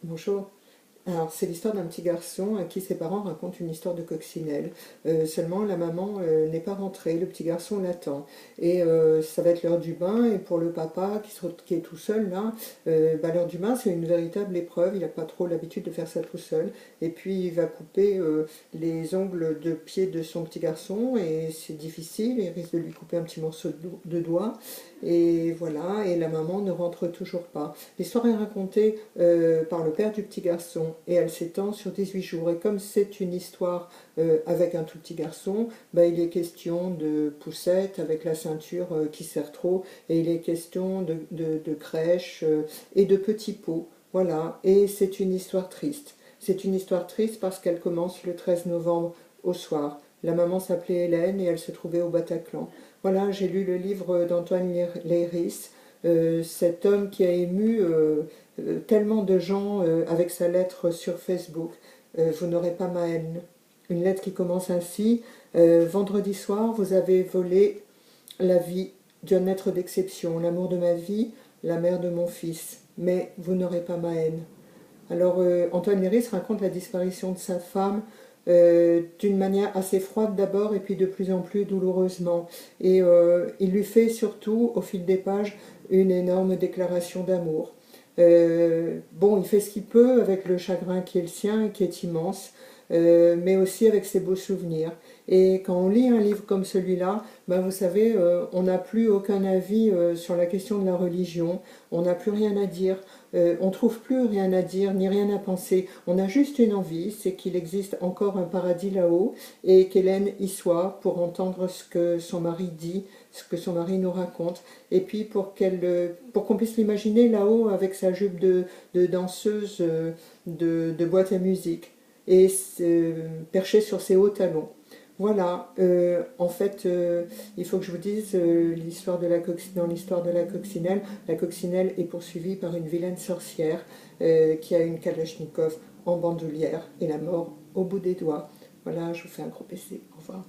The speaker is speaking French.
Bonjour. Alors, c'est l'histoire d'un petit garçon à qui ses parents racontent une histoire de coccinelle. Seulement, la maman n'est pas rentrée, le petit garçon l'attend. Et ça va être l'heure du bain, et pour le papa qui est tout seul là, l'heure du bain, c'est une véritable épreuve. Il n'a pas trop l'habitude de faire ça tout seul. Et puis, il va couper les ongles de pied de son petit garçon, et c'est difficile, il risque de lui couper un petit morceau de doigt. Et voilà, et la maman ne rentre toujours pas. L'histoire est racontée par le père du petit garçon et elle s'étend sur 18 jours. Et comme c'est une histoire avec un tout petit garçon, il est question de poussette avec la ceinture qui serre trop et il est question de crèche et de petits pots. Voilà, et c'est une histoire triste. C'est une histoire triste parce qu'elle commence le 13 novembre au soir. La maman s'appelait Hélène et elle se trouvait au Bataclan. Voilà, j'ai lu le livre d'Antoine Leiris, cet homme qui a ému tellement de gens avec sa lettre sur Facebook. Vous n'aurez pas ma haine. Une lettre qui commence ainsi. Vendredi soir, vous avez volé la vie d'un être d'exception, l'amour de ma vie, la mère de mon fils. Mais vous n'aurez pas ma haine. Alors Antoine Léris raconte la disparition de sa femme d'une manière assez froide d'abord et puis de plus en plus douloureusement. Et il lui fait surtout, au fil des pages, une énorme déclaration d'amour. Bon, il fait ce qu'il peut avec le chagrin qui est le sien et qui est immense, mais aussi avec ses beaux souvenirs. Et quand on lit un livre comme celui-là, vous savez, on n'a plus aucun avis sur la question de la religion, on n'a plus rien à dire, on trouve plus rien à dire ni rien à penser. On a juste une envie, c'est qu'il existe encore un paradis là-haut et qu'Hélène y soit pour entendre ce que son mari dit, ce que son mari nous raconte, et puis pour qu'on puisse l'imaginer là-haut avec sa jupe de danseuse de boîte à musique et perché sur ses hauts talons. Voilà, en fait, il faut que je vous dise, dans l'histoire de la coccinelle est poursuivie par une vilaine sorcière qui a une kalachnikov en bandoulière et la mort au bout des doigts. Voilà, je vous fais un gros baiser. Au revoir.